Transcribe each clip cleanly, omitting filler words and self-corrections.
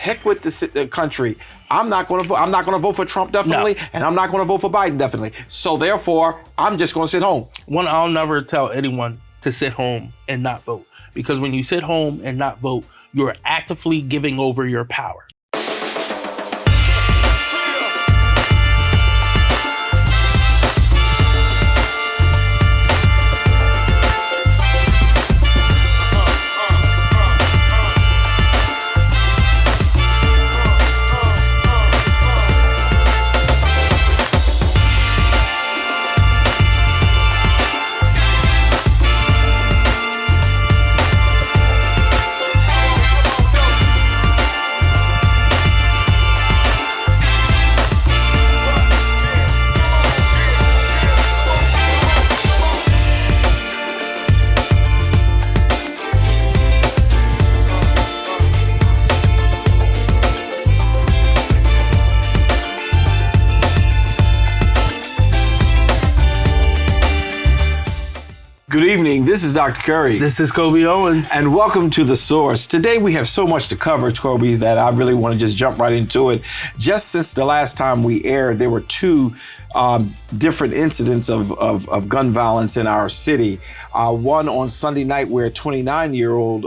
heck with the country. I'm not going to vote. I'm not going to vote for Trump definitely, and I'm not going to vote for Biden definitely. So therefore, I'm just going to sit home. I'll never tell anyone to sit home and not vote, because when you sit home and not vote, you're actively giving over your power. Good evening. This is Dr. Curry. This is Coby Owens. And welcome to The Source. Today we have so much to cover, Coby, that I really want to just jump right into it. Just since the last time we aired, there were two different incidents of gun violence in our city. One on Sunday night where a 29-year-old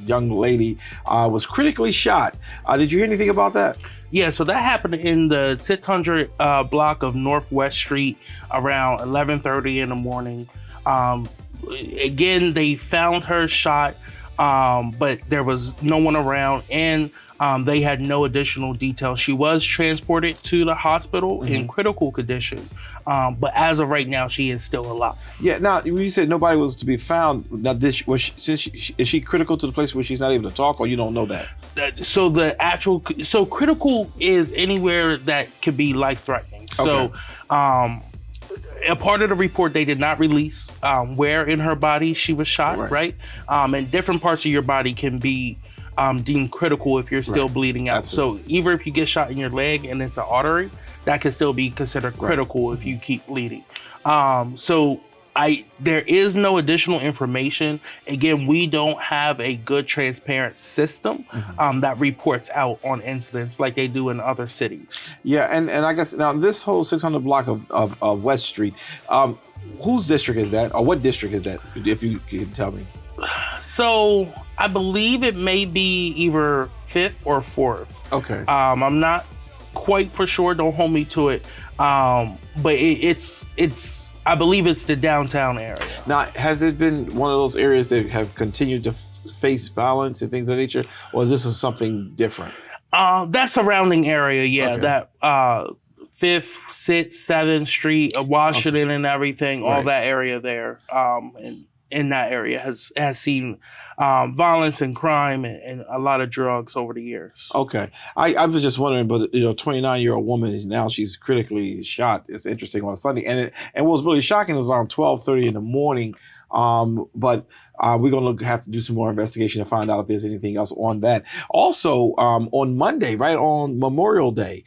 young lady was critically shot. Did you hear anything about that? Yeah, so that happened in the 600 block of North West Street around 11:30 in the morning. Again, they found her shot, but there was no one around, and they had no additional details. She was transported to the hospital in critical condition, but as of right now, she is still alive. Yeah. Now, you said nobody was to be found. Now, is she critical to the place where she's not able to talk, or you don't know that? So critical is anywhere that could be life-threatening. Okay. So, a part of the report, they did not release where in her body she was shot, right? And different parts of your body can be deemed critical if you're still bleeding out. Absolutely. So even if you get shot in your leg and it's an artery, that can still be considered critical if you keep bleeding. There is no additional information. Again, we don't have a good, transparent system that reports out on incidents like they do in other cities. Yeah, and I guess now this whole 600 block of West Street, whose district is that, or what district is that, if you can tell me? So I believe it may be either 5th or 4th. Okay. I'm not quite for sure. Don't hold me to it. But it's. I believe it's the downtown area. Now, has it been one of those areas that have continued to face violence and things of that nature, or is this something different? That surrounding area, yeah. Okay. That 5th, 6th, 7th Street, Washington and everything, all that area there. And in that area has seen violence and crime and a lot of drugs over the years. Okay. I was just wondering, but 29-year-old woman, now she's critically shot. It's interesting on a Sunday. And what was really shocking was around 12:30 in the morning. But we're going to have to do some more investigation to find out if there's anything else on that. Also, on Monday, right on Memorial Day,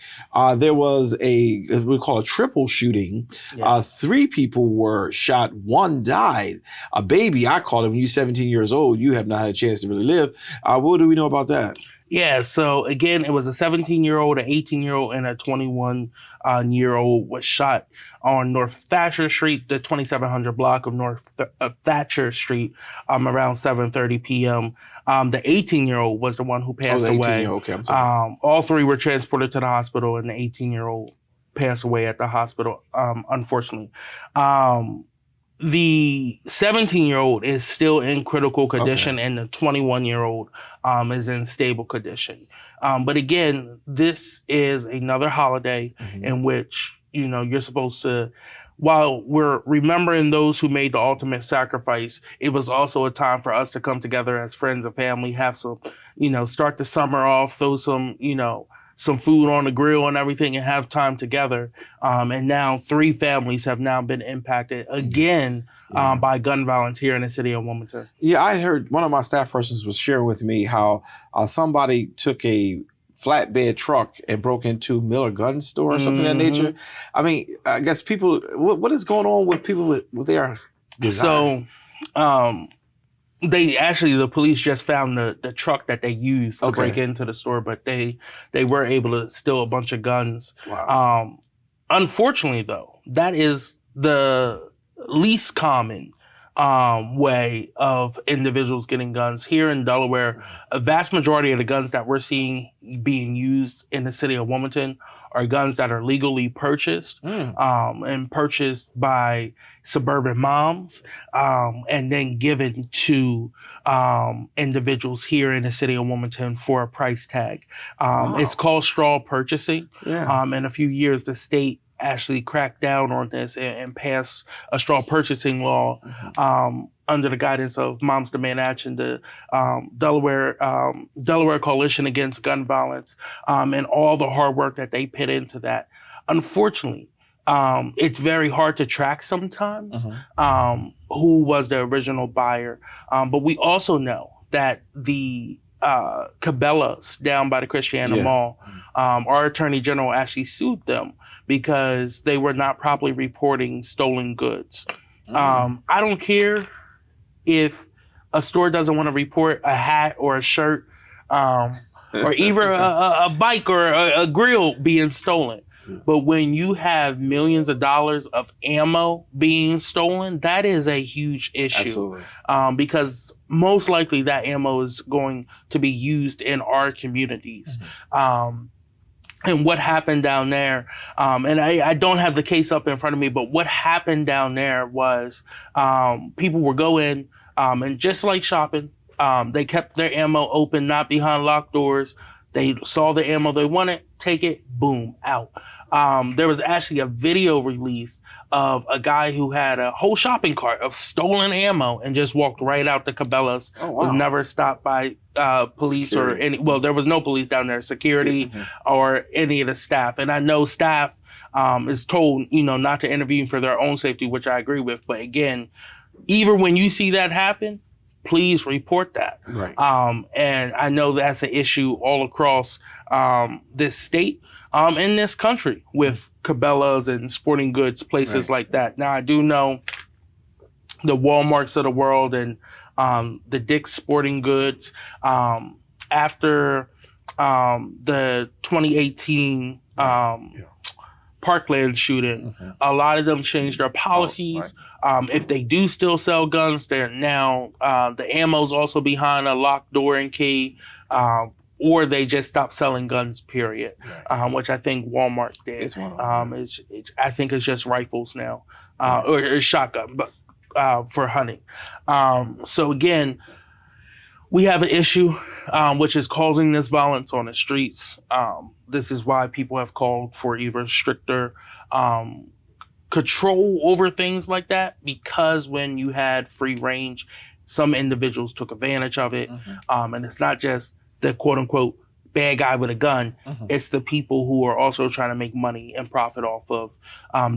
there was as we call a triple shooting. Yeah. 3 people were shot. 1 died. A baby, I call it, when you're 17 years old, you have not had a chance to really live. What do we know about that? Yeah, so again, it was a 17-year-old, an 18-year-old, and a 21-year-old was shot on North Thatcher Street, the 2700 block of North Thatcher Street, around 7:30 p.m. The 18-year-old was the one who passed away. Okay, I'm sorry. All 3 were transported to the hospital, and the 18-year-old passed away at the hospital, unfortunately. The 17-year-old is still in critical condition, and the 21-year-old is in stable condition. But again, this is another holiday in which, you're supposed to, while we're remembering those who made the ultimate sacrifice, it was also a time for us to come together as friends and family, have some, start the summer off, throw some food on the grill and everything, and have time together. And now 3 families have now been impacted again by gun violence here in the city of Wilmington. Yeah, I heard one of my staff persons was sharing with me how somebody took a flatbed truck and broke into Miller Gun Store or something of that nature. I mean, I guess people, what is going on with people with their desire? So, The police just found the truck that they used to Okay. break into the store, but they were able to steal a bunch of guns. Wow. Unfortunately, though, that is the least common way of individuals getting guns. Here in Delaware, a vast majority of the guns that we're seeing being used in the city of Wilmington are guns that are legally purchased and purchased by suburban moms and then given to individuals here in the city of Wilmington for a price tag. Wow. It's called straw purchasing. Yeah. In a few years, the state actually cracked down on this and passed a straw purchasing law under the guidance of Moms Demand Action, the Delaware Coalition Against Gun Violence, and all the hard work that they put into that. Unfortunately, it's very hard to track sometimes who was the original buyer. But we also know that the Cabela's down by the Christiana Mall, our attorney general actually sued them because they were not properly reporting stolen goods. I don't care if a store doesn't want to report a hat or a shirt or even a bike or a grill being stolen. But when you have millions of dollars of ammo being stolen, that is a huge issue. Because most likely that ammo is going to be used in our communities. And what happened down there, and I don't have the case up in front of me, but what happened down there was people would go in and just like shopping, they kept their ammo open, not behind locked doors. They saw the ammo they wanted, take it, boom, out. There was actually a video released of a guy who had a whole shopping cart of stolen ammo and just walked right out to Cabela's. Was never stopped by police or any. Well, there was no police down there, security or any of the staff. And I know staff is told, not to intervene for their own safety, which I agree with. But again, even when you see that happen, please report that. Right. And I know that's an issue all across this state, in this country with Cabela's and sporting goods, places like that. Now, I do know the Walmarts of the world and the Dick's Sporting Goods, after the 2018 Parkland shooting, a lot of them changed their policies. If they do still sell guns, they're now, the ammo's also behind a locked door and key, or they just stopped selling guns, period, which I think Walmart did. It's one of them. I think it's just rifles now, or shotgun, but for hunting. So again, we have an issue which is causing this violence on the streets. This is why people have called for even stricter control over things like that, because when you had free range, some individuals took advantage of it. And it's not just the quote unquote bad guy with a gun. It's the people who are also trying to make money and profit off of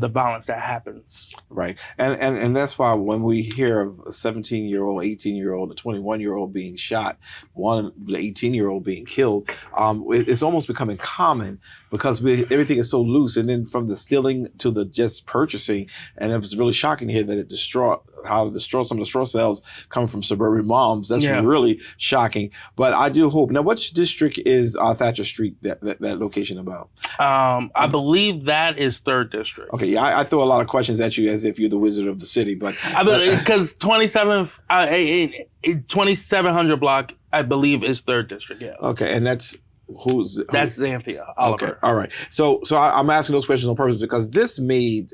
the violence that happens. Right. And that's why when we hear of a 17-year-old, 18-year-old, a 21-year-old being shot, the 18-year-old being killed, it's almost becoming common because everything is so loose. And then from the stealing to the just purchasing, and it was really shocking to hear that some of the straw sales coming from suburban moms. That's really shocking. But I do hope. Now, which district is Thatcher Street, that location about? I believe that is 3rd District. Okay, yeah, I throw a lot of questions at you as if you're the wizard of the city, but because 2700 block, I believe, is 3rd District. Yeah. Okay, and that's that's Xanthia Oliver. Okay, all right. So I'm asking those questions on purpose because this made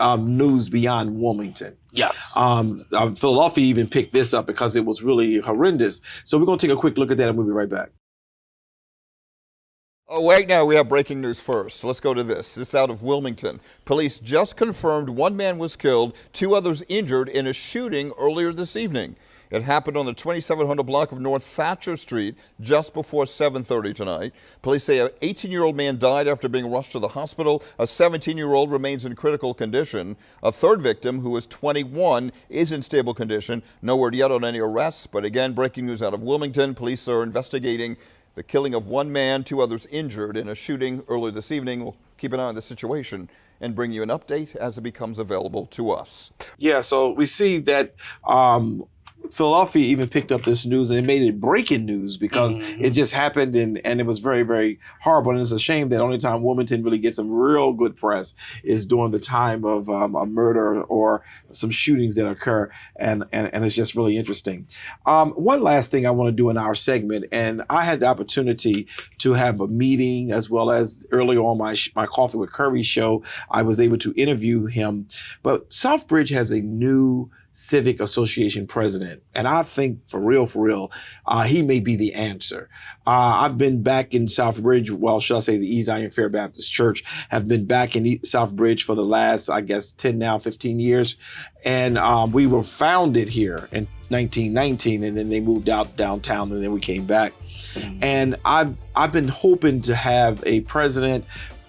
news beyond Wilmington. Yes. Philadelphia even picked this up because it was really horrendous. So we're going to take a quick look at that and we'll be right back. Oh, right now we have breaking news first. Let's go to this. This is out of Wilmington. Police just confirmed one man was killed, 2 others injured in a shooting earlier this evening. It happened on the 2700 block of North Thatcher Street just before 7:30 tonight. Police say an 18-year-old man died after being rushed to the hospital. A 17-year-old remains in critical condition. A third victim, who is 21, is in stable condition. No word yet on any arrests, but again, breaking news out of Wilmington. Police are investigating the killing of one man, 2 others injured in a shooting earlier this evening. We'll keep an eye on the situation and bring you an update as it becomes available to us. Yeah, so we see that Philadelphia even picked up this news and it made it breaking news because it just happened and it was very, very horrible. And it's a shame that only time Wilmington really gets some real good press is during the time of a murder or some shootings that occur. And it's just really interesting. One last thing I want to do in our segment, and I had the opportunity to have a meeting as well as earlier on my Coffee with Curry show, I was able to interview him. But Southbridge has a new Civic Association president. And I think for real, he may be the answer. I've been back in Southbridge, well, should I say the East Zion Fair Baptist Church, have been back in Southbridge for the last, I guess, 15 years. And we were founded here in 1919, and then they moved out downtown, and then we came back. And I've been hoping to have a president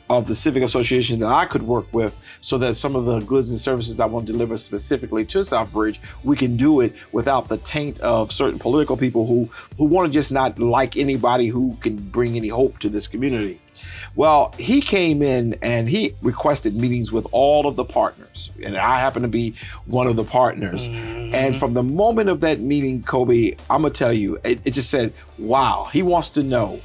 of the Civic Association that I could work with so that some of the goods and services that I want to deliver specifically to Southbridge, we can do it without the taint of certain political people who want to just not like anybody who can bring any hope to this community. Well, he came in and he requested meetings with all of the partners, and I happen to be one of the partners. And from the moment of that meeting, Coby, I'm gonna tell you, it just said, wow, he wants to know,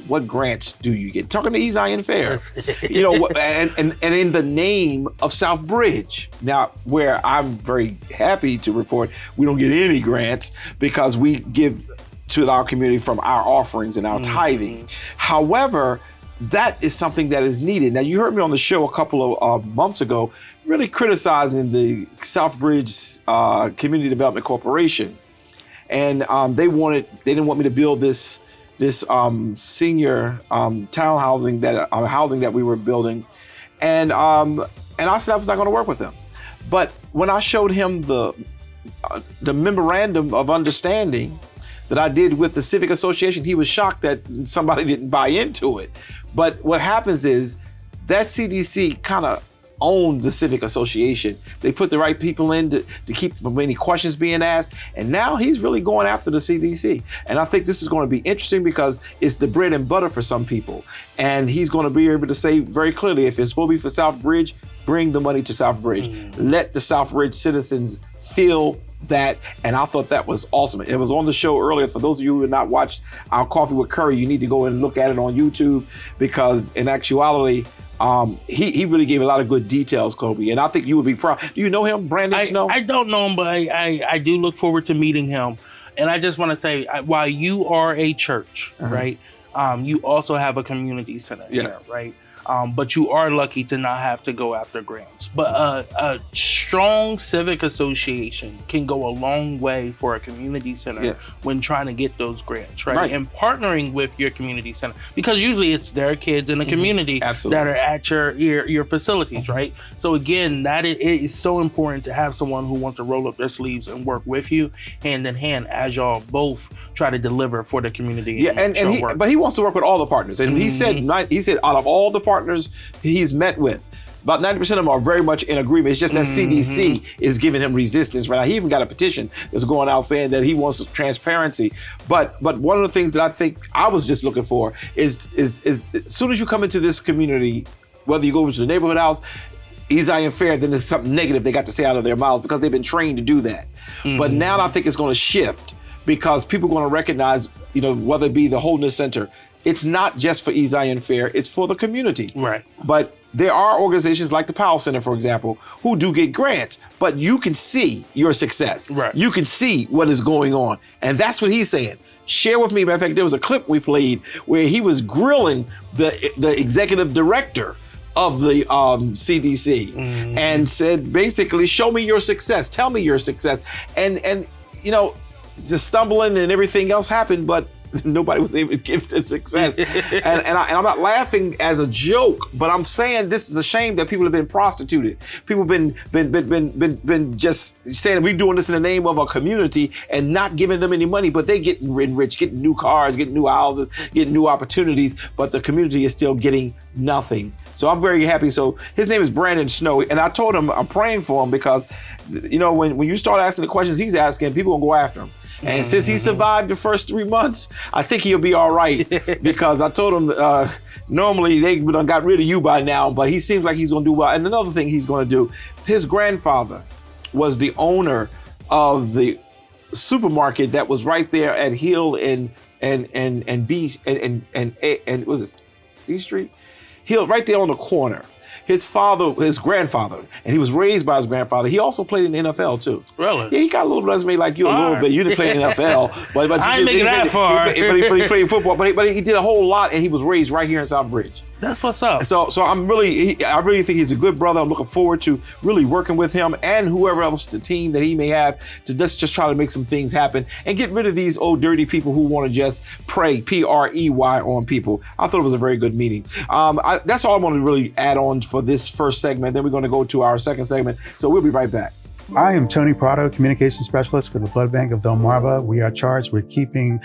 what grants do you get? Talking to East Zion Fair, and in the name of Southbridge. Now, where I'm very happy to report, we don't get any grants because we give to our community from our offerings and our tithing. However, that is something that is needed. Now, you heard me on the show a couple of months ago, really criticizing the Southbridge Community Development Corporation. And they didn't want me to build this senior town housing that we were building. And I said I was not going to work with them. But when I showed him the memorandum of understanding that I did with the Civic Association, he was shocked that somebody didn't buy into it. But what happens is that CDC kind of owned the Civic Association. They put the right people in to keep from any questions being asked. And now he's really going after the CDC. And I think this is going to be interesting because it's the bread and butter for some people. And he's going to be able to say very clearly, if it's supposed to be for Southbridge, bring the money to Southbridge. Let the Southbridge citizens feel that. And I thought that was awesome. It was on the show earlier. For those of you who have not watched our Coffee with Curry, you need to go and look at it on YouTube because in actuality, he really gave a lot of good details, Coby, and I think you would be proud. Do you know him, Brandon Snow? I don't know him, but I do look forward to meeting him. And I just want to say, while you are a church, right, you also have a community center here, right? But you are lucky to not have to go after grants. But a strong civic association can go a long way for a community center when trying to get those grants, right? And partnering with your community center, because usually it's their kids in the community that are at your facilities, right? So again, it is so important to have someone who wants to roll up their sleeves and work with you hand in hand as y'all both try to deliver for the community. But he wants to work with all the partners. And he said out of all the partners he's met with, about 90% of them are very much in agreement. It's just that CDC is giving him resistance right now. He even got a petition that's going out saying that he wants transparency. But one of the things that I think I was just looking for is as soon as you come into this community, whether you go over to the neighborhood house, East Zion Fair, then there's something negative they got to say out of their mouths because they've been trained to do that. But now I think it's going to shift because people are going to recognize, whether it be the Holiness Center, it's not just for East Zion Fair, it's for the community. Right. But there are organizations like the Powell Center, for example, who do get grants, but you can see your success. Right. You can see what is going on. And that's what he's saying. Share with me. Matter of fact, there was a clip we played where he was grilling the executive director of the CDC and said, basically, show me your success. Tell me your success. And the stumbling and everything else happened, but nobody was able to give the success. and I'm not laughing as a joke, but I'm saying this is a shame that people have been prostituted. People have been just saying we're doing this in the name of a community and not giving them any money, but they getting rich, getting new cars, getting new houses, getting new opportunities, but the community is still getting nothing. So I'm very happy. So his name is Brandon Snow. And I told him I'm praying for him because, when you start asking the questions he's asking, people will go after him. And since he survived the first 3 months, I think he'll be all right because I told him normally they done got rid of you by now, but he seems like he's going to do well. And another thing he's going to do, his grandfather was the owner of the supermarket that was right there at Hill and B and was it C Street? Hill, right there on the corner. His grandfather, and he was raised by his grandfather. He also played in the NFL too. Really? Yeah, he got a little resume like you a little bit. You didn't play in the NFL, but I ain't making that far. But he played football. But he did a whole lot, and he was raised right here in Southbridge. That's what's up. So I really think he's a good brother. I'm looking forward to really working with him and whoever else the team that he may have to just try to make some things happen and get rid of these old dirty people who want to just prey, Prey, on people. I thought it was a very good meeting. That's all I wanted to really add on for this first segment. Then we're going to go to our second segment. So we'll be right back. I am Tony Prado, Communications Specialist for the Blood Bank of Delmarva. We are charged with keeping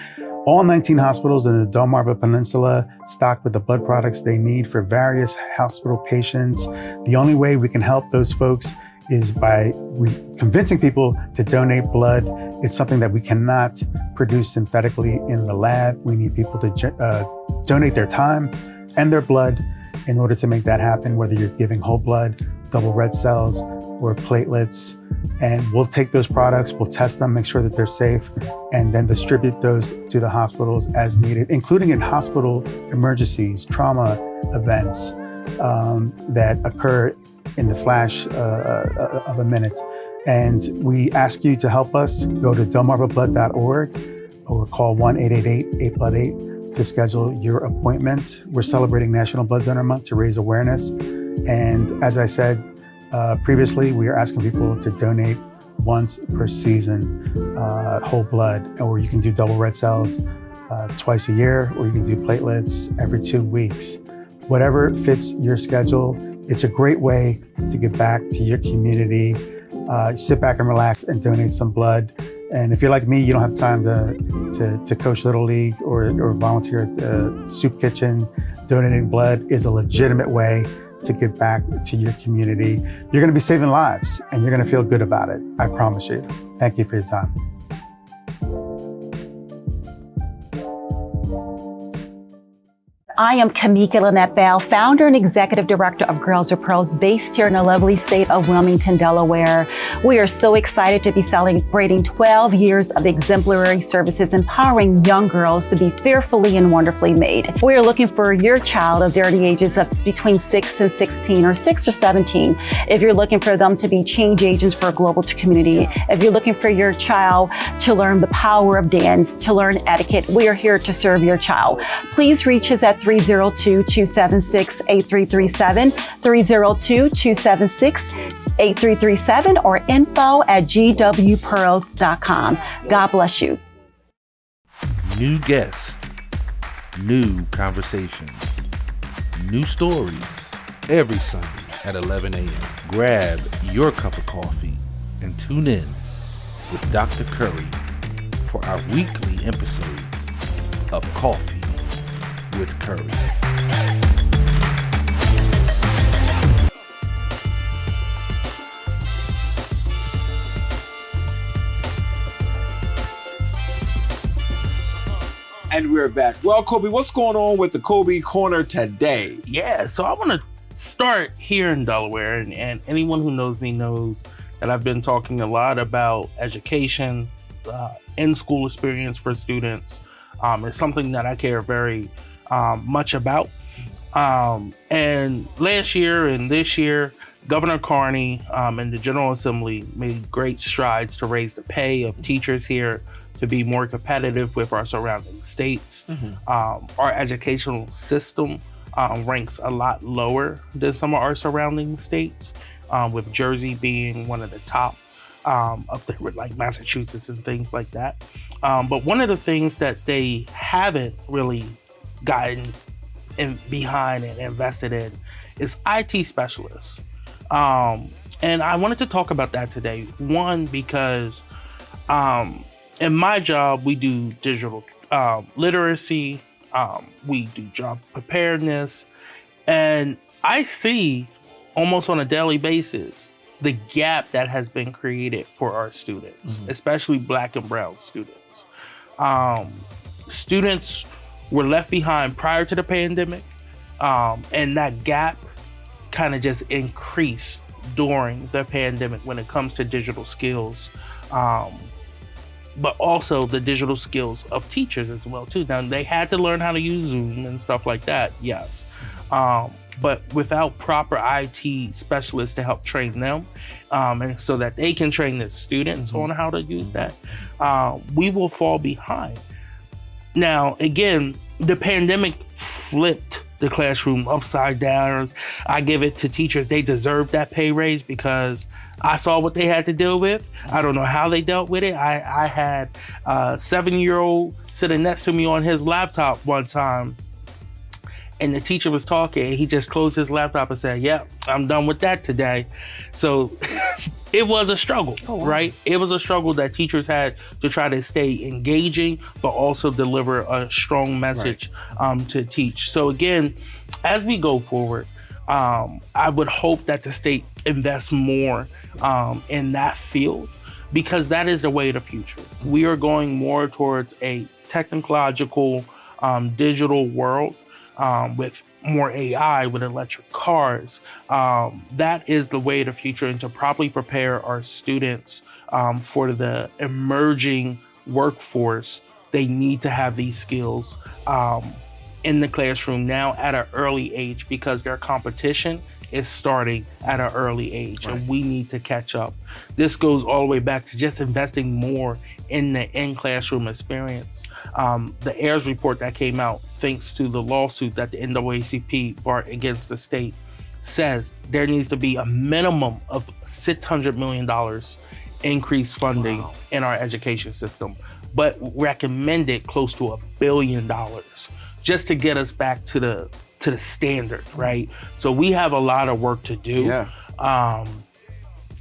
all 19 hospitals in the Delmarva Peninsula stocked with the blood products they need for various hospital patients. The only way we can help those folks is by convincing people to donate blood. It's something that we cannot produce synthetically in the lab. We need people to donate their time and their blood in order to make that happen, whether you're giving whole blood, double red cells, or platelets. And we'll take those products, we'll test them, make sure that they're safe, and then distribute those to the hospitals as needed, including in hospital emergencies, trauma events that occur in the flash of a minute. And we ask you to help us. Go to delmarvablood.org or call 1-888-8-BLOOD-8 to schedule your appointment. We're celebrating National Blood Donor Month to raise awareness. And as I said previously, we are asking people to donate once per season, whole blood, or you can do double red cells twice a year, or you can do platelets every 2 weeks. Whatever fits your schedule, it's a great way to get back to your community, sit back and relax and donate some blood. And if you're like me, you don't have time to coach Little League or volunteer at the soup kitchen, donating blood is a legitimate way to give back to your community. You're gonna be saving lives and you're gonna feel good about it. I promise you. Thank you for your time. I am Kamika Lynette Bell, founder and executive director of Girls with Pearls, based here in the lovely state of Wilmington, Delaware. We are so excited to be celebrating 12 years of exemplary services, empowering young girls to be fearfully and wonderfully made. We are looking for your child of their ages of between 6 and 16 or 6 or 17. If you're looking for them to be change agents for a global community, if you're looking for your child to learn the power of dance, to learn etiquette, we are here to serve your child. Please reach us at 302-276-8337, 302-276-8337, or info@gwpearls.com. God bless you. New guests, new conversations, new stories every Sunday at 11 a.m. Grab your cup of coffee and tune in with Dr. Curry for our weekly episodes of Coffee with Curry. And we're back. Well, Coby, what's going on with the Coby Corner today? Yeah, so I want to start here in Delaware, and anyone who knows me knows that I've been talking a lot about education, in-school experience for students. It's something that I care very much about. And last year and this year, Governor Carney and the General Assembly made great strides to raise the pay of teachers here to be more competitive with our surrounding states. Our educational system ranks a lot lower than some of our surrounding states, with Jersey being one of the top up there with like Massachusetts and things like that. But one of the things that they haven't really gotten behind and invested in is IT specialists. And I wanted to talk about that today. One, because in my job, we do digital literacy, we do job preparedness, and I see almost on a daily basis the gap that has been created for our students, especially Black and brown students. Students were left behind prior to the pandemic, and that gap kind of just increased during the pandemic when it comes to digital skills. but also the digital skills of teachers as well too. Now they had to learn how to use Zoom and stuff like that, yes. But without proper IT specialists to help train them, and so that they can train the students on how to use that, we will fall behind. Now, again, the pandemic flipped the classroom upside down. I give it to teachers. They deserve that pay raise because I saw what they had to deal with. I don't know how they dealt with it. I had a 7-year-old sitting next to me on his laptop one time, and the teacher was talking. He just closed his laptop and said, "Yep, I'm done with that today." So it was a struggle, right? It was a struggle that teachers had to try to stay engaging, but also deliver a strong message to teach. So again, as we go forward, I would hope that the state invests more in that field, because that is the way of the future. We are going more towards a technological, digital world. With more AI, with electric cars. That is the way of the future, and to properly prepare our students for the emerging workforce, they need to have these skills in the classroom now at an early age, because their competition is starting at an early age, and we need to catch up. This goes all the way back to just investing more in the in-classroom experience. The AIRS report that came out, thanks to the lawsuit that the NAACP brought against the state, says there needs to be a minimum of $600 million increased funding in our education system, but recommended close to $1 billion just to get us back to the standard, right? So we have a lot of work to do. Yeah.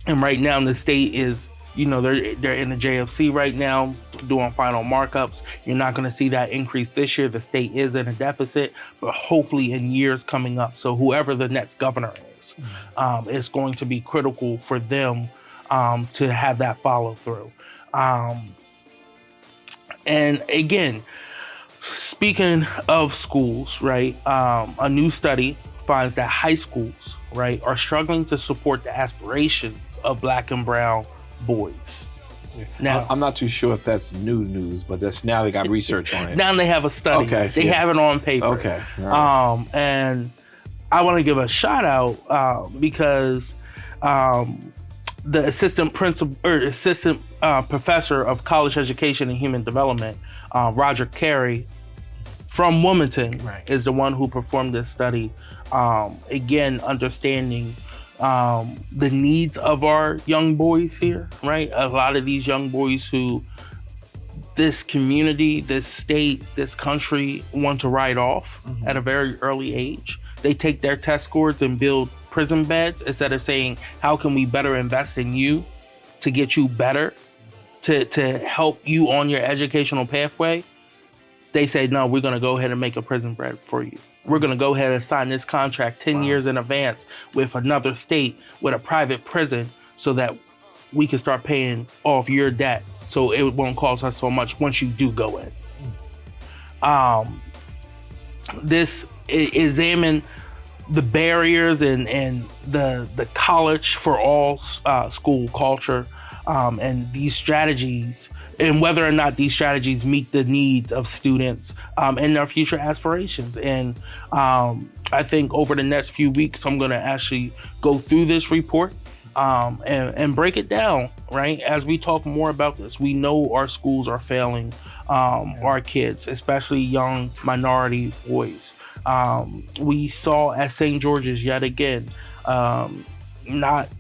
And right now the state is, they're in the JFC right now doing final markups. You're not going to see that increase this year. The state is in a deficit, but hopefully in years coming up. So whoever the next governor is, it's going to be critical for them to have that follow through. And again, speaking of schools, right, a new study finds that high schools, right, are struggling to support the aspirations of Black and brown boys. Now, I'm not too sure if that's new news, but that's now they got research on it. Now they have a study. Okay, they have it on paper. Okay. Right. And I want to give a shout out because the assistant professor of college education and human development, Roger Carey from Wilmington, is the one who performed this study. Again, understanding the needs of our young boys here, right? A lot of these young boys who this community, this state, this country want to write off at a very early age. They take their test scores and build prison beds instead of saying, how can we better invest in you to get you better, to help you on your educational pathway? They say, no, we're going to go ahead and make a prison bed for you. We're going to go ahead and sign this contract 10 years in advance with another state, with a private prison, so that we can start paying off your debt, so it won't cost us so much once you do go in. This examine the barriers and the college for all school culture, and these strategies, and whether or not these strategies meet the needs of students and their future aspirations. And I think over the next few weeks, I'm going to actually go through this report and break it down, right? As we talk more about this, we know our schools are failing our kids, especially young minority boys. We saw at St. George's yet again, not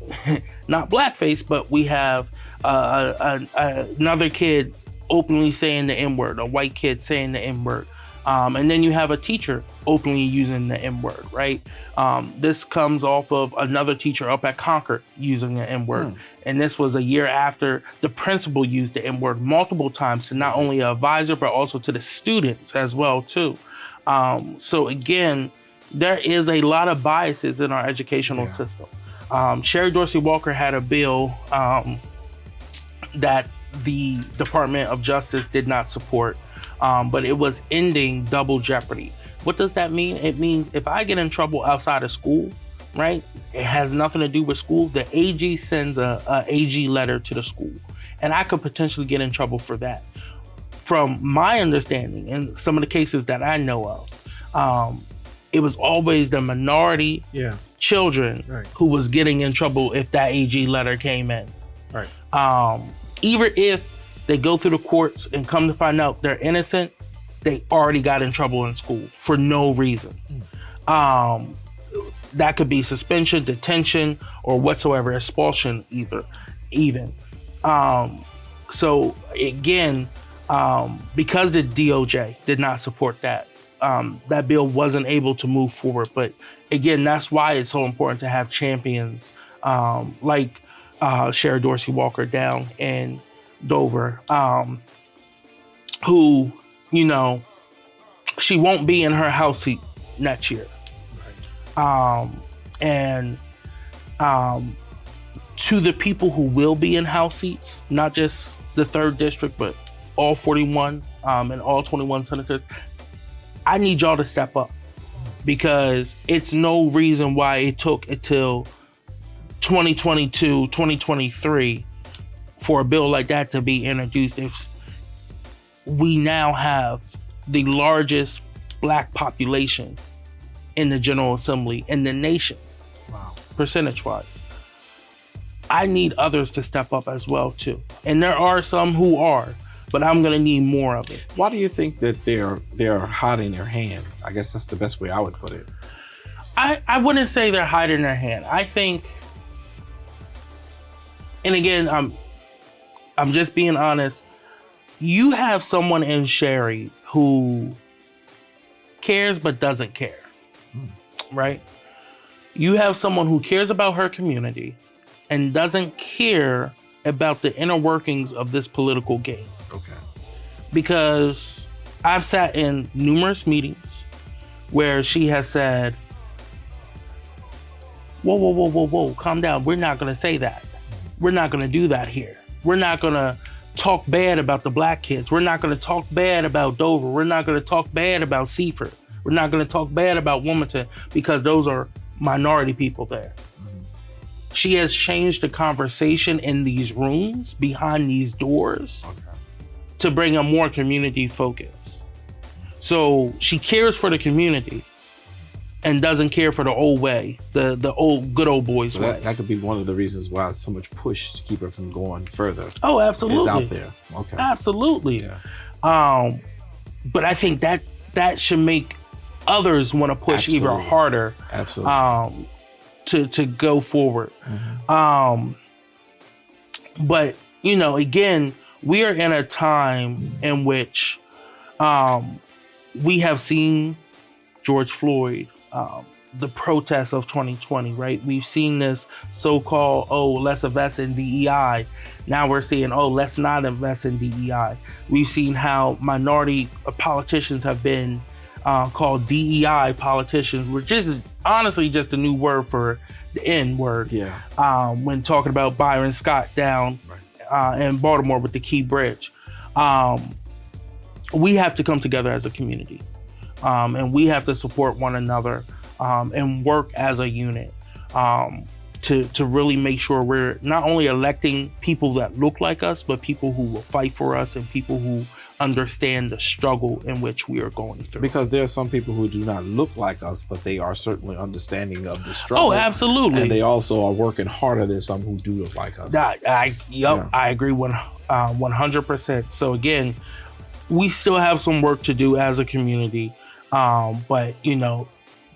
blackface, but we have another kid openly saying the N-word, a white kid saying the N-word. And then you have a teacher openly using the N-word, right? This comes off of another teacher up at Concord using the N-word. And this was a year after the principal used the N-word multiple times to not only an advisor, but also to the students as well, too. So again, there is a lot of biases in our educational system. Sherry Dorsey Walker had a bill that the Department of Justice did not support, but it was ending double jeopardy. What does that mean? It means if I get in trouble outside of school, right, it has nothing to do with school, the AG sends a AG letter to the school. and I could potentially get in trouble for that. From my understanding and some of the cases that I know of, it was always the minority children who was getting in trouble if that AG letter came in. Right. Even if they go through the courts and come to find out they're innocent, they already got in trouble in school for no reason. That could be suspension, detention, or whatsoever, expulsion even. So again, because the DOJ did not support that, that bill wasn't able to move forward. But again, that's why it's so important to have champions like Shara Dorsey Walker down in Dover, who, you know, she won't be in her House seat next year. And to the people who will be in House seats, not just the 3rd district, but all 41 and all 21 senators, I need y'all to step up, because it's no reason why it took until 2022, 2023 for a bill like that to be introduced. If we now have the largest Black population in the General Assembly in the nation, percentage-wise. I need others to step up as well too, and there are some who are, but I'm gonna need more of it. Why do you think that they're hiding their hand? I guess that's the best way I would put it. I wouldn't say they're hiding their hand. I think, and again, I'm just being honest. You have someone in Sherry who cares but doesn't care, right? You have someone who cares about her community and doesn't care about the inner workings of this political game. Okay. Because I've sat in numerous meetings where she has said, whoa, calm down. We're not gonna say that. We're not gonna do that here. We're not gonna talk bad about the Black kids. We're not gonna talk bad about Dover. We're not gonna talk bad about Seaford. We're not gonna talk bad about Wilmington, because those are minority people there. She has changed the conversation in these rooms, behind these doors, to bring a more community focus. So she cares for the community and doesn't care for the old way, the old good old boys way. That could be one of the reasons why so much push to keep her from going further. Oh, absolutely. Is out there. Okay. Absolutely. Yeah. But I think that should make others want to push even harder. Absolutely. To go forward. But, you know, again, we are in a time in which we have seen George Floyd, the protests of 2020, right? We've seen this so-called, let's invest in DEI. Now we're saying, let's not invest in DEI. We've seen how minority politicians have been called DEI politicians, which is honestly just a new word for the N word. Yeah. When talking about Byron Scott down in Baltimore with the Key Bridge. We have to come together as a community, and we have to support one another and work as a unit to really make sure we're not only electing people that look like us, but people who will fight for us and people who understand the struggle in which we are going through. Because there are some people who do not look like us, but they are certainly understanding of the struggle. Oh, absolutely. And they also are working harder than some who do look like us. I agree 100%. So again, we still have some work to do as a community, but you know,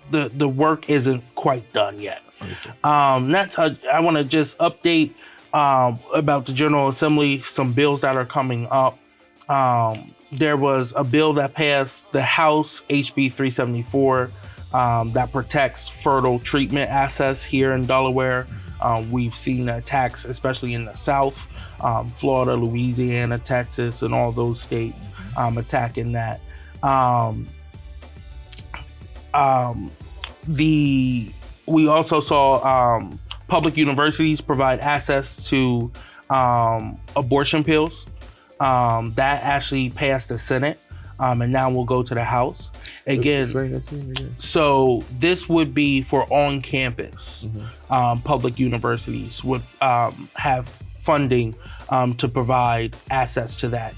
the work isn't quite done yet. I want to just update about the General Assembly, some bills that are coming up. There was a bill that passed the House, HB 374, that protects fertile treatment assets here in Delaware. We've seen attacks, especially in the South, Florida, Louisiana, Texas, and all those states attacking that. We also saw public universities provide access to abortion pills. That actually passed the Senate, and now will go to the House. Again, so this would be for on-campus. Public universities would have funding to provide access to that.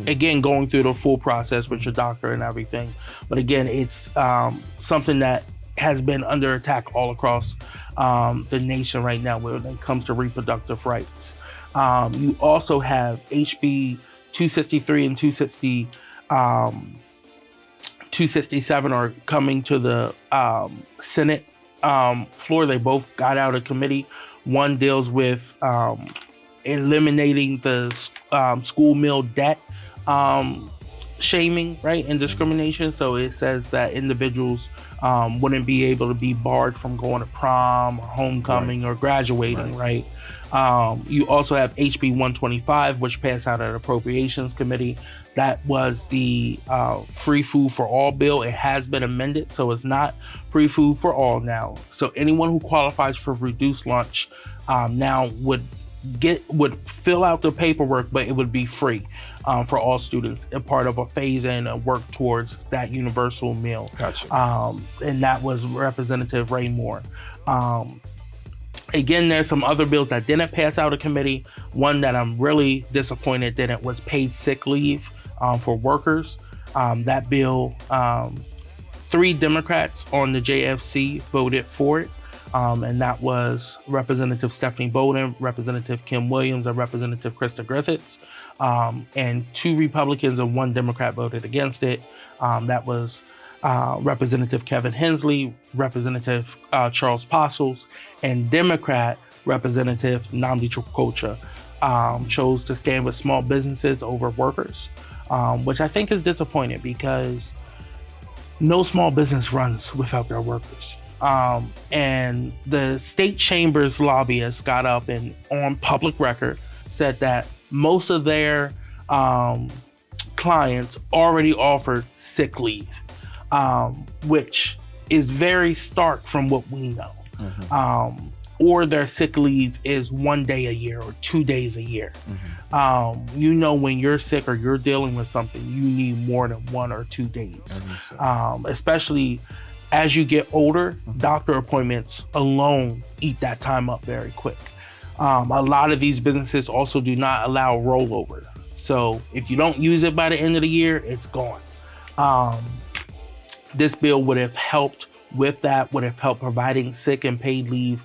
Again, going through the full process with your doctor and everything. But again, it's something that has been under attack all across the nation right now when it comes to reproductive rights. You also have HB 263 and 267 are coming to the Senate floor. They both got out of committee. One deals with eliminating the school meal debt shaming, right, and discrimination. So it says that individuals wouldn't be able to be barred from going to prom or homecoming or graduating, right? You also have HB 125, which passed out at Appropriations Committee. That was the Free Food for All bill. It has been amended, so it's not free food for all now. So anyone who qualifies for reduced lunch now would fill out the paperwork, but it would be free for all students, a part of a phase-in and work towards that universal meal. Gotcha. And that was Representative Ray Moore. Again, there's some other bills that didn't pass out of committee. One that I'm really disappointed didn't was paid sick leave for workers. That bill, 3 Democrats on the JFC voted for it. And that was Representative Stephanie Bolden, Representative Kim Williams, and Representative Krista Griffiths. And 2 Republicans and 1 Democrat voted against it. That was Representative Kevin Hensley, Representative Charles Postles, and Democrat Representative Nnamdi Chukwuka chose to stand with small businesses over workers, which I think is disappointing because no small business runs without their workers. And the state chamber's lobbyists got up and on public record said that most of their clients already offered sick leave, which is very stark from what we know. Or their sick leave is 1 day a year or 2 days a year. When you're sick or you're dealing with something, you need more than 1 or 2 days, especially as you get older. Doctor appointments alone eat that time up very quick. A lot of these businesses also do not allow rollover. So if you don't use it by the end of the year, it's gone. This bill would have helped with that, would have helped providing sick and paid leave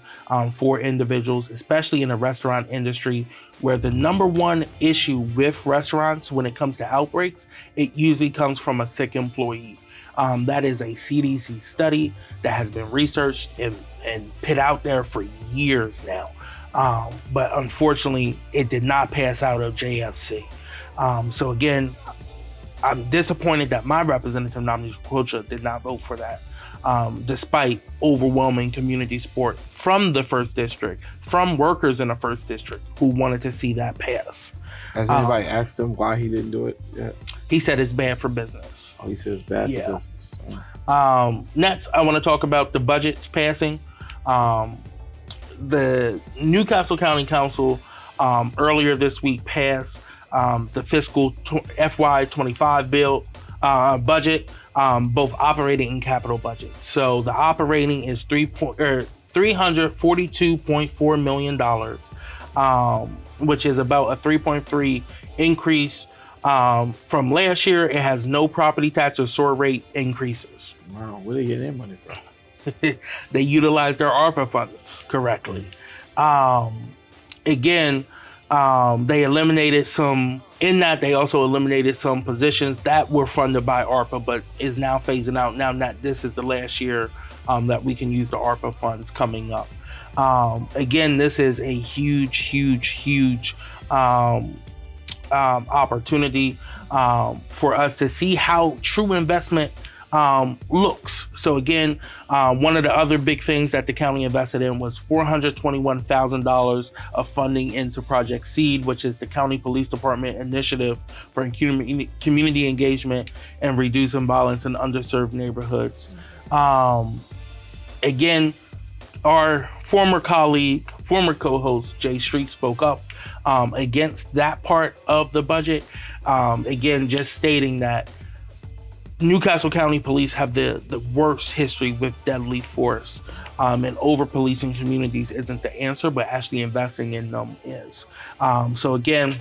for individuals, especially in the restaurant industry, where the number one issue with restaurants when it comes to outbreaks, it usually comes from a sick employee. That is a CDC study that has been researched and put out there for years now. But unfortunately, it did not pass out of JFC. So again, I'm disappointed that my representative, Nnamdi Chukwuka, did not vote for that, despite overwhelming community support from the 1st District, from workers in the 1st District who wanted to see that pass. Has anybody asked him why he didn't do it yet? He said it's bad for business. Oh, he said it's bad for business. Next, I want to talk about the budgets passing. The Newcastle County Council earlier this week passed the fiscal FY25 bill budget, both operating and capital budgets. So the operating is $342.4 million, which is about a 3.3 increase from last year. It has no property tax or SOAR rate increases. Wow, where they get their money from? They utilize their ARPA funds correctly. Again, they eliminated some. In that, they also eliminated some positions that were funded by ARPA, but is now phasing out. Now that this is the last year that we can use the ARPA funds coming up. Again, this is a huge opportunity for us to see how true investment looks. So again, one of the other big things that the county invested in was $421,000 of funding into Project SEED, which is the County Police Department initiative for community engagement and reducing violence in underserved neighborhoods. Again, our former colleague, former co-host Jay Street spoke up against that part of the budget. Again, just stating that Newcastle County Police have the worst history with deadly force. And over-policing communities isn't the answer, but actually investing in them is. So again,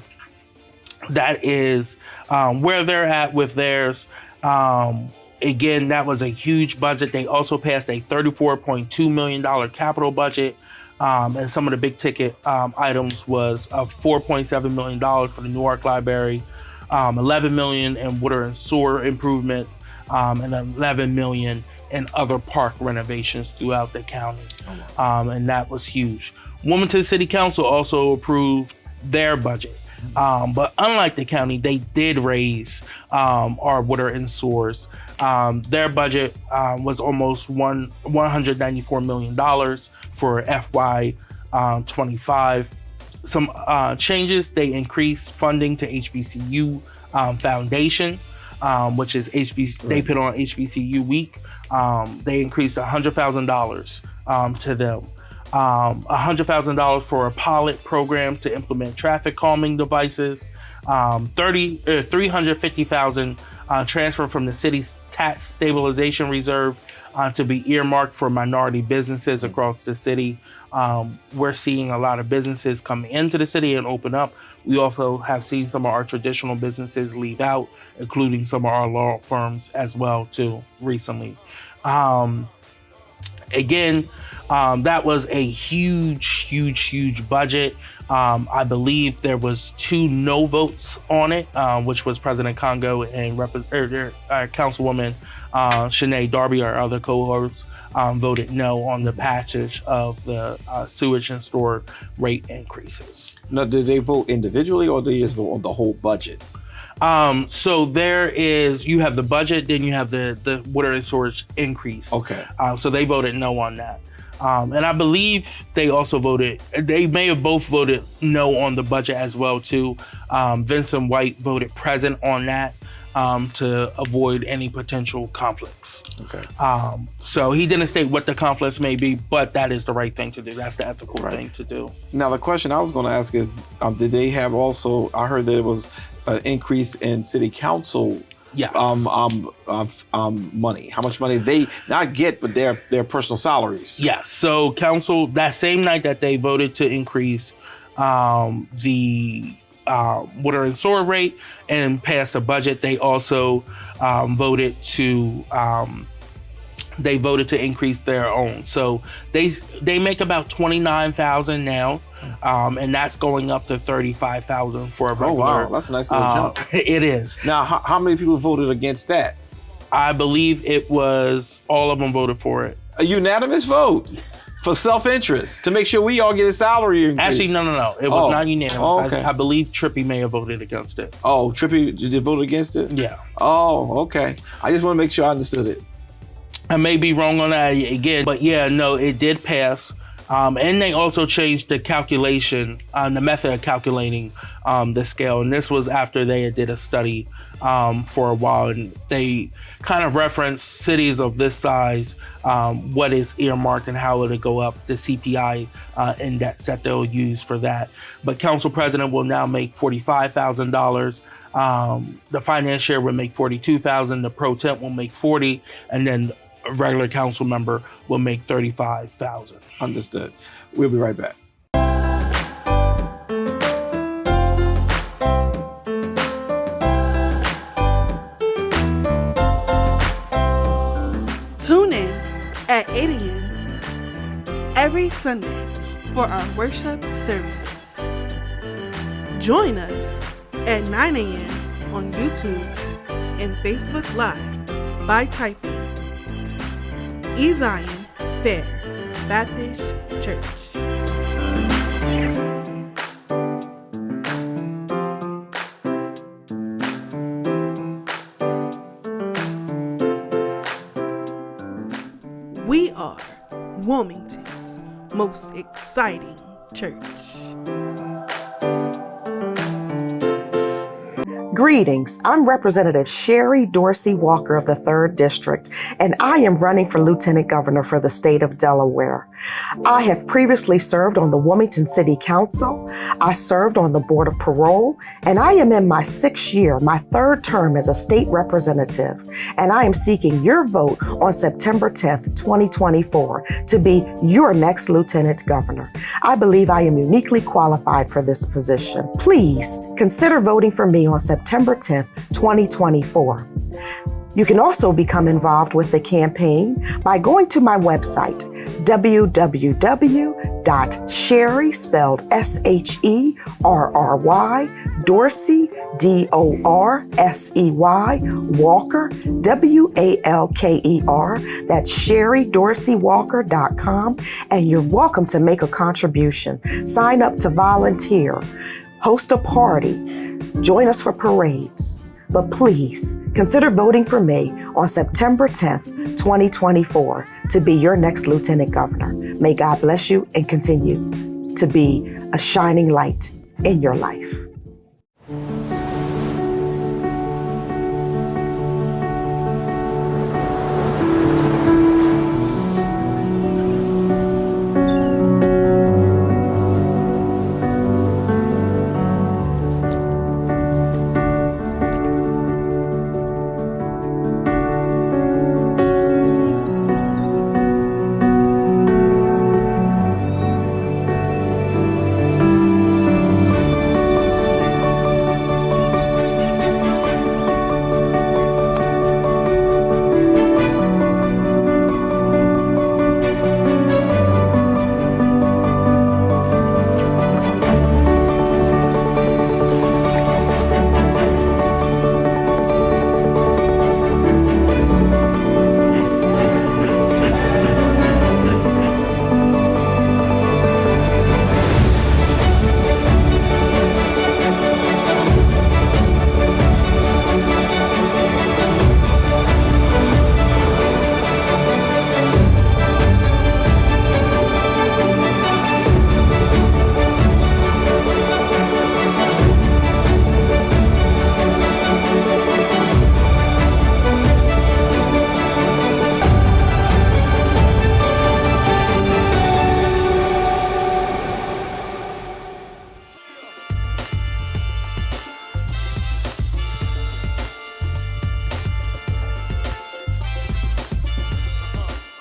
that is where they're at with theirs. Again, that was a huge budget. They also passed a $34.2 million capital budget. And some of the big ticket items was $4.7 million for the Newark Library, $11 million in water and sewer improvements, and $11 million in other park renovations throughout the county. And that was huge. Wilmington City Council also approved their budget. But unlike the county, they did raise our water and sewers. Their budget was almost $194 million for FY 25. Some changes, they increased funding to HBCU Foundation, which is HBC. They put on HBCU Week. They increased $100,000 to them. $100,000 for a pilot program to implement traffic calming devices. $350,000 transfer from the city's tax stabilization reserve to be earmarked for minority businesses across the city. We're seeing a lot of businesses come into the city and open up. We also have seen some of our traditional businesses leave out, including some of our law firms as well too recently. Again, that was a huge budget. I believe there was 2 no votes on it, which was President Congo and Councilwoman Shanae Darby, our other cohorts, voted no on the passage of the sewage and storage rate increases. Now, did they vote individually or did they just vote on the whole budget? So there is, you have the budget, then you have the water and storage increase. Okay. So they voted no on that. And I believe they also voted, they may have both voted no on the budget as well too. Vincent White voted present on that to avoid any potential conflicts. Okay. So he didn't state what the conflicts may be, but that is the right thing to do. That's the ethical thing to do. Now, the question I was going to ask is, did they have also, I heard that it was an increase in city council Yes. Money. How much money they not get, but their personal salaries. Yes. So council, that same night that they voted to increase the water and sewer rate and pass the budget, they also voted to increase their own. So they make about $29,000 now, and that's going up to $35,000 for a regular. Oh wow, that's a nice little jump. It is. Now, how many people voted against that? I believe it was all of them voted for it. A unanimous vote for self-interest to make sure we all get a salary increase. Actually, no. It was not unanimous. Oh, okay. I believe Trippy may have voted against it. Oh, Trippy did vote against it? Yeah. Oh, okay. I just want to make sure I understood it. I may be wrong on that again, but yeah, no, it did pass. And they also changed the calculation, the method of calculating the scale. And this was after they did a study for a while, and they kind of referenced cities of this size, what is earmarked and how it'll go up, the CPI index that they'll use for that. But council president will now make $45,000. The finance chair will make $42,000. The pro temp will make $40,000, and then a regular council member will make $35,000. Understood. We'll be right back. Tune in at 8 a.m. every Sunday for our worship services. Join us at 9 a.m. on YouTube and Facebook Live by typing E. Zion Fair Baptist Church. We are Wilmington's most exciting church. Greetings, I'm Representative Sherry Dorsey Walker of the 3rd District, and I am running for Lieutenant Governor for the state of Delaware. I have previously served on the Wilmington City Council, I served on the Board of Parole, and I am in my 6th year, my 3rd term as a state representative, and I am seeking your vote on September 10th, 2024 to be your next Lieutenant Governor. I believe I am uniquely qualified for this position. Please consider voting for me on September 10th, 2024. You can also become involved with the campaign by going to my website, www.sherry, spelled SHERRY, Dorsey, DORSEY, Walker, WALKER, that's sherrydorsey.walker.com, and you're welcome to make a contribution. Sign up to volunteer, host a party, join us for parades. But please consider voting for me on September 10th, 2024 to be your next Lieutenant Governor. May God bless you and continue to be a shining light in your life.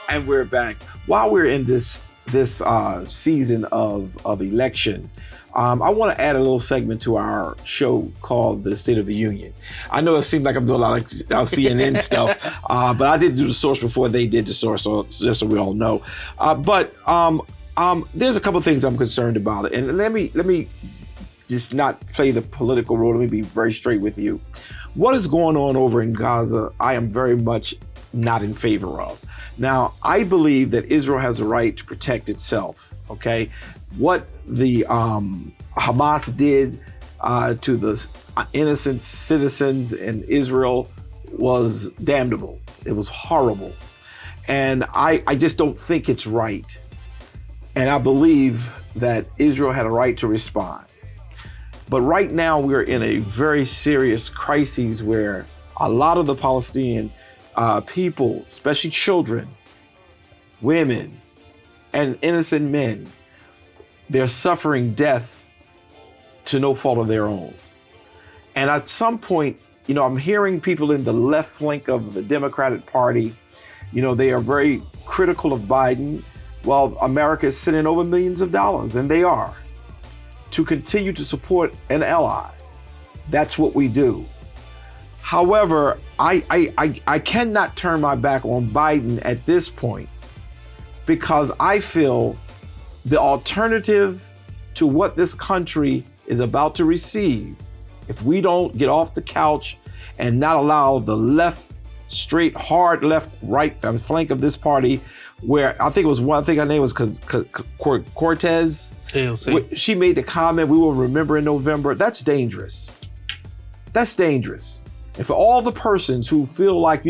And we're back. While we're in this season of election, I want to add a little segment to our show called the State of the Union. I know it seems like I'm doing a lot of CNN stuff, but I did do the source before they did the source, so just so we all know. But there's a couple of things I'm concerned about, and let me just not play the political role. Let me be very straight with you. What is going on over in Gaza, I am very much not in favor of. Now, I believe that Israel has a right to protect itself, okay? What the Hamas did to the innocent citizens in Israel was damnable. It was horrible. And I just don't think it's right. And I believe that Israel had a right to respond. But right now we're in a very serious crisis where a lot of the Palestinian people, especially children, women, and innocent men, they're suffering death to no fault of their own. And at some point, I'm hearing people in the left flank of the Democratic Party, they are very critical of Biden. Well, America is sending over millions of dollars, and they are, to continue to support an ally. That's what we do. However, I cannot turn my back on Biden at this point, because I feel the alternative to what this country is about to receive, if we don't get off the couch and not allow the left, straight, hard left, right flank of this party, where I think her name was Cortez. She made the comment, we will remember in November. That's dangerous. That's dangerous. And for all the persons who feel like,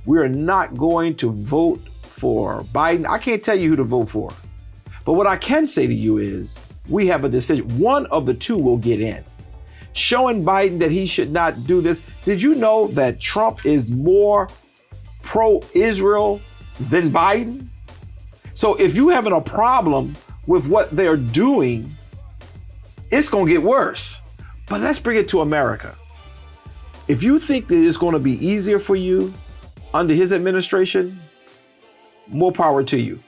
we're not going to vote for Biden, I can't tell you who to vote for. But what I can say to you is we have a decision. One of the two will get in. showing Biden that he should not do this. Did you know that Trump is more pro-Israel than Biden? So if you're having a problem with what they're doing, it's going to get worse. But let's bring it to America. If you think that it's going to be easier for you under his administration, more power to you.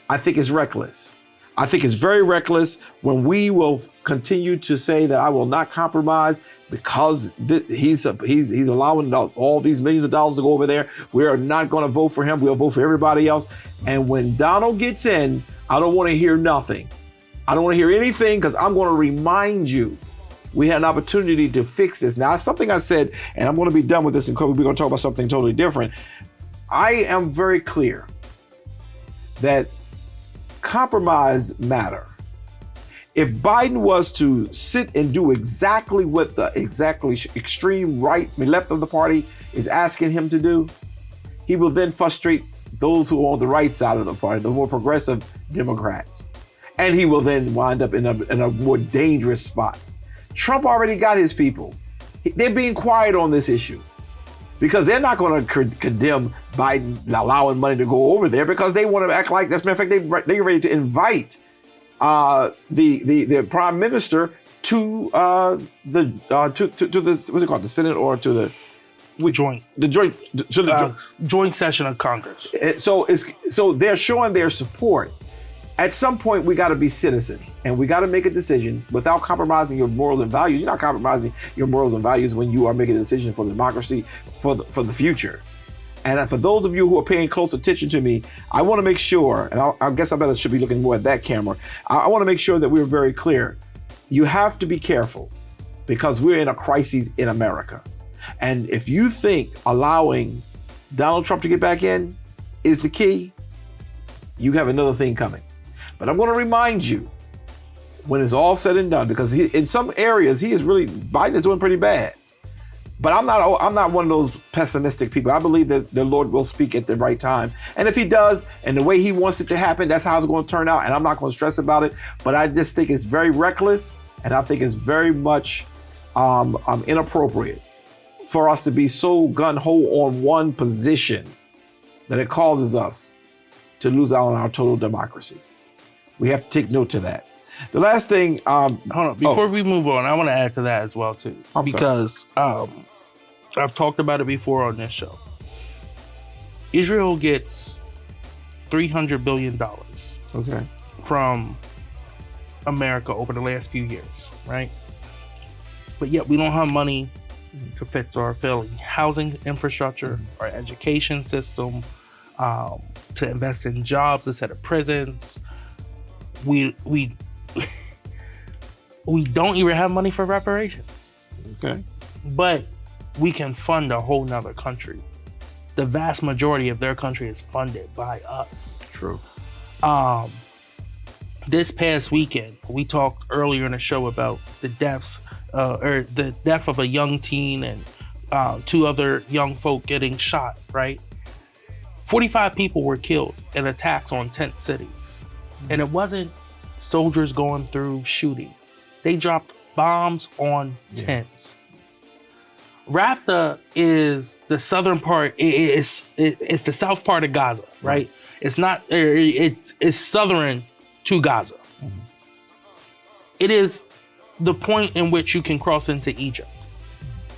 I think it's reckless. I think it's very reckless when we will continue to say that I will not compromise because he's allowing all these millions of dollars to go over there. We are not going to vote for him. We'll vote for everybody else. And when Donald gets in, I don't want to hear nothing. I don't want to hear anything because I'm going to remind you we had an opportunity to fix this. Now, it's something I said, and I'm going to be done with this, and Coby, we're going to talk about something totally different. I am very clear that compromise matter. If Biden was to sit and do exactly what the extreme right and left of the party is asking him to do, he will then frustrate those who are on the right side of the party, the more progressive Democrats. And he will then wind up in a more dangerous spot. Trump already got his people. They're being quiet on this issue because they're not going to condemn Biden allowing money to go over there because they want to act like, as a matter of fact, they're ready to invite the prime minister to the what's it called, the Senate or to the joint session of Congress. So they're showing their support. At some point, we got to be citizens and we got to make a decision without compromising your morals and values. You're not compromising your morals and values when you are making a decision for the democracy, for the future. And for those of you who are paying close attention to me, I want to make sure, and I guess I should be looking more at that camera. I want to make sure that we're very clear. You have to be careful because we're in a crisis in America. And if you think allowing Donald Trump to get back in is the key, you have another thing coming. But I'm going to remind you, when it's all said and done, because in some areas Biden is doing pretty bad. But I'm not one of those pessimistic people. I believe that the Lord will speak at the right time. And if he does, and the way he wants it to happen, that's how it's going to turn out. And I'm not going to stress about it. But I just think it's very reckless. And I think it's very much inappropriate for us to be so gun-ho on one position that it causes us to lose out on our total democracy. We have to take note to that. The last thing, hold on, before we move on, I want to add to that as well too, because I've talked about it before on this show. Israel gets $300 billion from America over the last few years, right? But yet we don't have money to fix our failing housing infrastructure, our education system, to invest in jobs instead of prisons. We don't even have money for reparations. Okay. But we can fund a whole nother country. The vast majority of their country is funded by us. True. This past weekend, we talked earlier in the show about the death of a young teen and 2 other young folk getting shot, right? 45 people were killed in attacks on tent cities. And it wasn't soldiers going through shooting. They dropped bombs on tents. Rafah is the southern part. It's the south part of Gaza, right? It's not. It's southern to Gaza. Mm-hmm. It is the point in which you can cross into Egypt.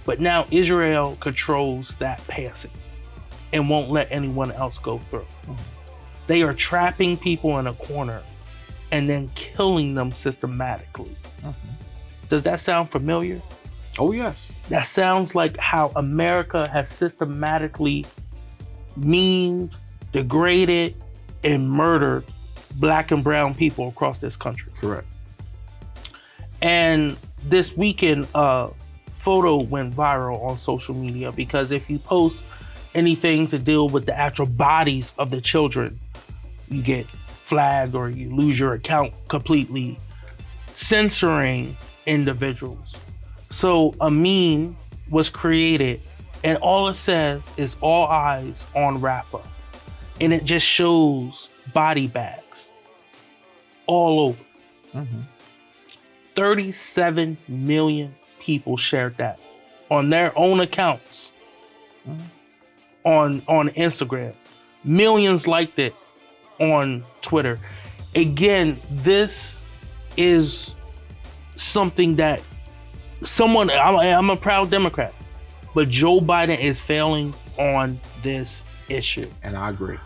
But now Israel controls that passing and won't let anyone else go through. Mm-hmm. They are trapping people in a corner and then killing them systematically. Mm-hmm. Does that sound familiar? Oh, yes. That sounds like how America has systematically memed, degraded, and murdered Black and brown people across this country. Correct. And this weekend, a photo went viral on social media because if you post anything to deal with the actual bodies of the children, you get flagged or you lose your account completely, censoring individuals. So a meme was created and all it says is all eyes on Rafah. And it just shows body bags all over. Mm-hmm. 37 million people shared that on their own accounts on Instagram. Millions liked it on Twitter. Again, this is something that I'm a proud Democrat, but Joe Biden is failing on this issue. And I agree.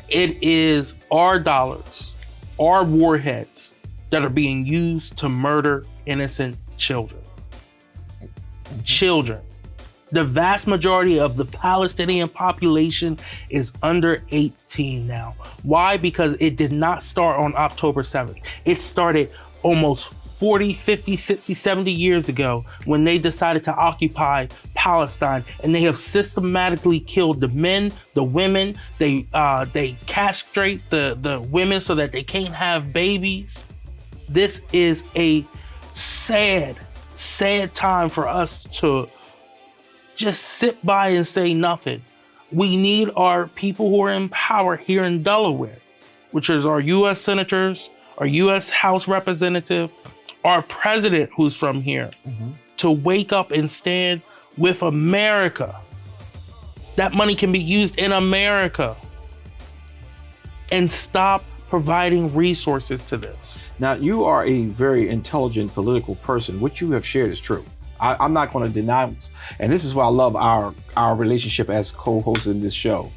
It is our dollars, our warheads that are being used to murder innocent children. Children. The vast majority of the Palestinian population is under 18 now. Why? Because it did not start on October 7th. It started almost 40, 50, 60, 70 years ago when they decided to occupy Palestine, and they have systematically killed the men, the women. They castrate the women so that they can't have babies. This is a sad, sad time for us to just sit by and say nothing. We need our people who are in power here in Delaware, which is our U.S. senators, our U.S. House representative, our president who's from here, to wake up and stand with America. That money can be used in America. And stop providing resources to this. Now, you are a very intelligent political person. What you have shared is true. I'm not going to denounce, and this is why I love our relationship as co-hosts in this show.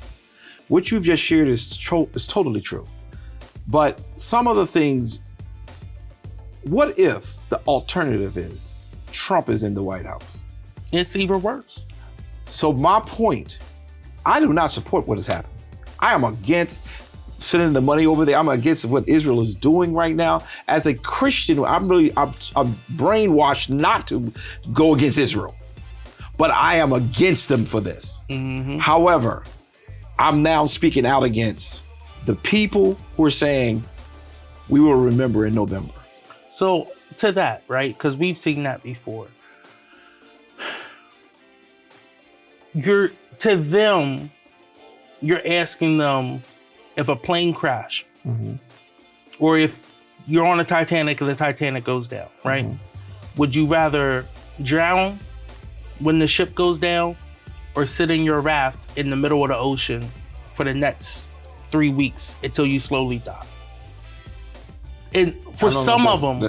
What you've just shared is totally true. But some of the things, what if the alternative is Trump is in the White House? It's even worse. So my point, I do not support what is happening. I am against sending the money over there. I'm against what Israel is doing right now. As a Christian, I'm brainwashed not to go against Israel, but I am against them for this. However, I'm now speaking out against the people who are saying we will remember in November. So to that, right? Because we've seen that before. You're asking them if a plane crash, or if you're on a Titanic and the Titanic goes down, right? Would you rather drown when the ship goes down, or sit in your raft in the middle of the ocean for the next 3 weeks until you slowly die? And for some of them,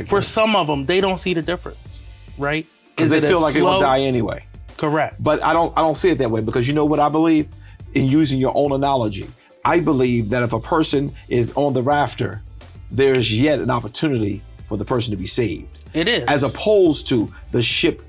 For some of them, they don't see the difference, right? Because they feel like they're gonna die anyway. Correct. But I don't see it that way, because you know what I believe? In using your own analogy, I believe that if a person is on the rafter, there's yet an opportunity for the person to be saved. It is. As opposed to the ship.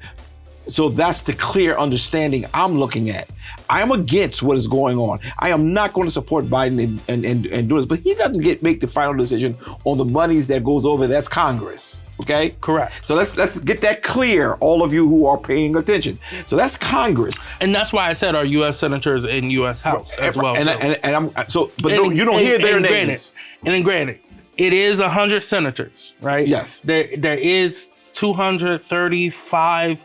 So that's the clear understanding I'm looking at. I am against what is going on. I am not going to support Biden and do this, but he doesn't make the final decision on the monies that goes over. That's Congress. Okay? Correct. So let's get that clear, all of you who are paying attention. So that's Congress. And that's why I said our U.S. senators in U.S. House as well. You don't hear their names. Granted, it is 100 senators, right? Yes. There is 235.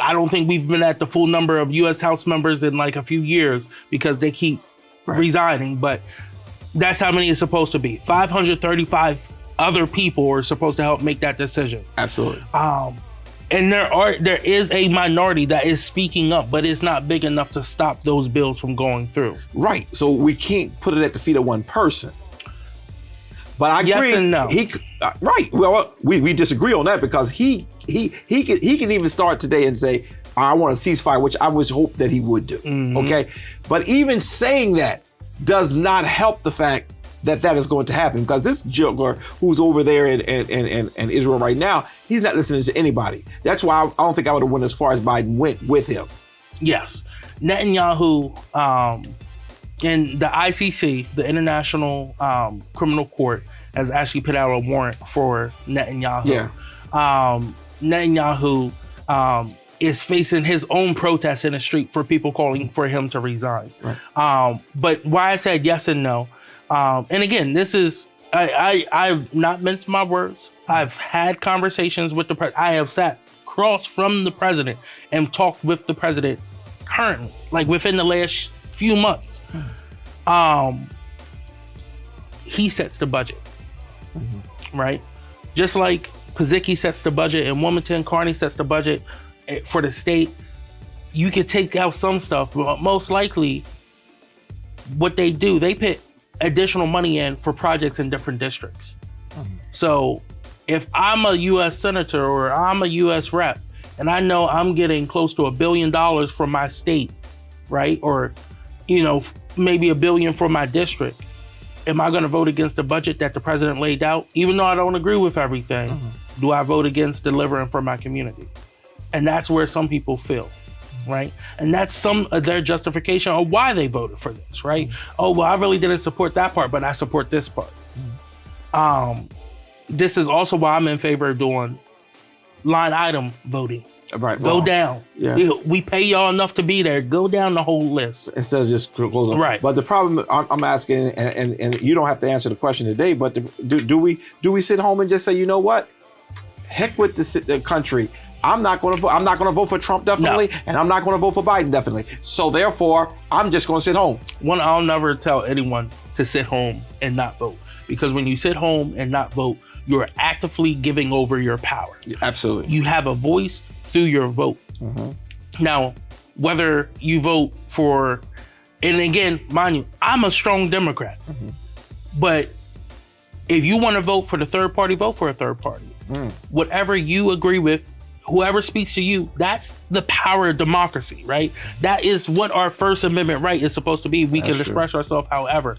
I don't think we've been at the full number of U.S. House members in like a few years because they keep resigning, but that's how many it's supposed to be. 535 other people are supposed to help make that decision. Absolutely. And there is a minority that is speaking up, but it's not big enough to stop those bills from going through. Right. So we can't put it at the feet of one person. But I agree. Yes and no. Right. Well, we disagree on that, because he can even start today and say, I want a ceasefire, which I would hope that he would do. Okay. But even saying that does not help the fact that is going to happen, because this joker who's over there in Israel right now, he's not listening to anybody. That's why I don't think I would have went as far as Biden went with him. Yes. Netanyahu, and the ICC, the International Criminal Court, has actually put out a warrant for Netanyahu. Yeah. Netanyahu is facing his own protests in the street for people calling for him to resign. Right. But why I said yes and no, and again, this is, I've not minced my words. I've had conversations with the president. I have sat across from the president and talked with the president currently, like within the last few months. He sets the budget, right? Just like Pizicki sets the budget in Wilmington, Kearney sets the budget for the state. You could take out some stuff, but most likely what they do, they put additional money in for projects in different districts. So if I'm a U.S. senator or I'm a U.S. rep, and I know I'm getting close to $1 billion from my state, right? Or, maybe $1 billion from my district. Am I going to vote against the budget that the president laid out? Even though I don't agree with everything, do I vote against delivering for my community? And that's where some people feel, right? And that's some of their justification of why they voted for this, right? Oh, well, I really didn't support that part, but I support this part. This is also why I'm in favor of doing line item voting. Right. Go down. Yeah. We pay y'all enough to be there. Go down the whole list. Instead of just closing. Right. But the problem I'm asking, and you don't have to answer the question today, but do we sit home and just say, you know what? Heck with the country. I'm not going to vote. I'm not going to vote for Trump definitely, and I'm not going to vote for Biden definitely. So therefore, I'm just going to sit home. One, I'll never tell anyone to sit home and not vote, because when you sit home and not vote, you're actively giving over your power. Absolutely. You have a voice through your vote. Now, whether you vote for, and again, mind you, I'm a strong Democrat, but if you want to vote for the third party, vote for a third party. Whatever you agree with, whoever speaks to you, that's the power of democracy, right? That is what our First Amendment right is supposed to be. We can express ourselves however.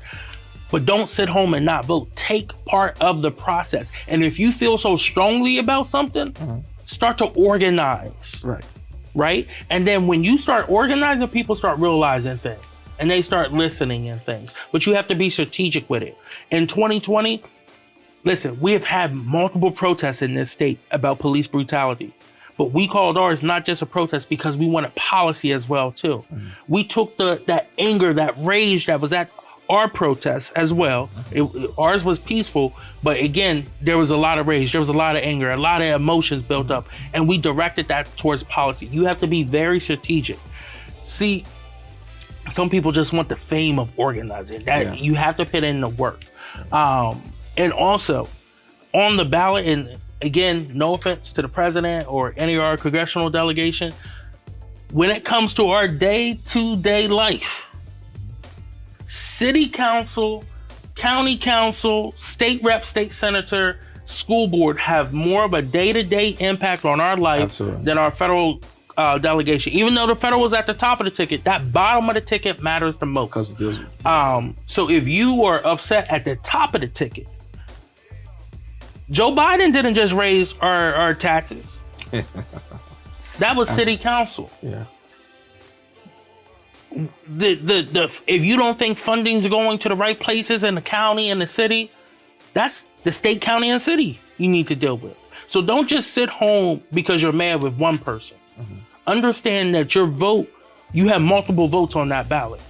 But don't sit home and not vote. Take part of the process. And if you feel so strongly about something, start to organize. Right? And then when you start organizing, people start realizing things and they start listening and things. But you have to be strategic with it. In 2020, listen, we have had multiple protests in this state about police brutality. But we called ours not just a protest because we wanted policy as well, too. We took that anger, that rage that was at our protests as well. Ours was peaceful, but again, there was a lot of rage, there was a lot of anger, a lot of emotions built up, and we directed that towards policy. You have to be very strategic. See, some people just want the fame of organizing. You have to put in the work. And also, on the ballot, and again, no offense to the president or any of our congressional delegation, when it comes to our day-to-day life, city council, county council, state rep, state senator, school board have more of a day-to-day impact on our life than our federal delegation. Even though the federal is at the top of the ticket, that bottom of the ticket matters the most. So if you are upset at the top of the ticket, Joe Biden didn't just raise our taxes. That was city council. If you don't think funding's going to the right places in the county and the city, that's the state, county, and city you need to deal with. So don't just sit home because you're mad with one person. Understand that your vote, you have multiple votes on that ballot.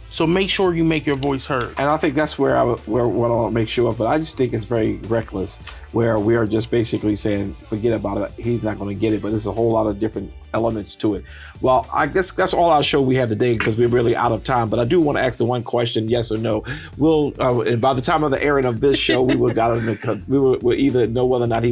So make sure you make your voice heard. And I think that's where I want to make sure of. But I just think it's very reckless where we are just basically saying, forget about it. He's not going to get it. But there's a whole lot of different elements to it. Well, I guess that's all our show we have today because we're really out of time. But I do want to ask the one question, yes or no. And by the time of the airing of this show, we will either know whether or not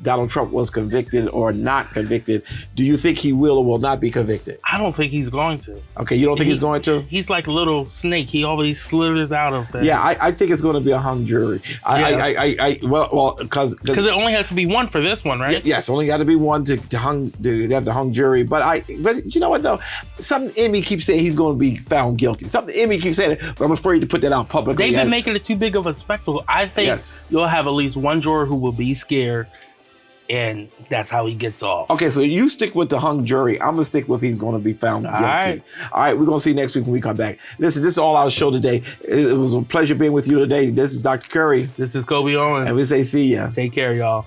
Donald Trump was convicted or not convicted. Do you think he will or will not be convicted? I don't think he's going to. Okay, you don't think he's going to? He's like a little snake. He always slithers out of things. Yeah, I think it's going to be a hung jury. Because it only has to be one for this one, right? Yes, only got to be one to have the hung jury. But you know what though? Something in me keeps saying he's going to be found guilty. Something in me keeps saying it, but I'm afraid to put that out publicly. They've been making it too big of a spectacle. I think you'll have at least one juror who will be scared, and that's how he gets off. Okay, so you stick with the hung jury. I'm gonna stick with he's going to be found guilty. All right, we're gonna see next week when we come back. Listen, this is all our show today. It was a pleasure being with you today. This is Dr. Curry. This is Coby Owens. And we say see ya. Take care, y'all.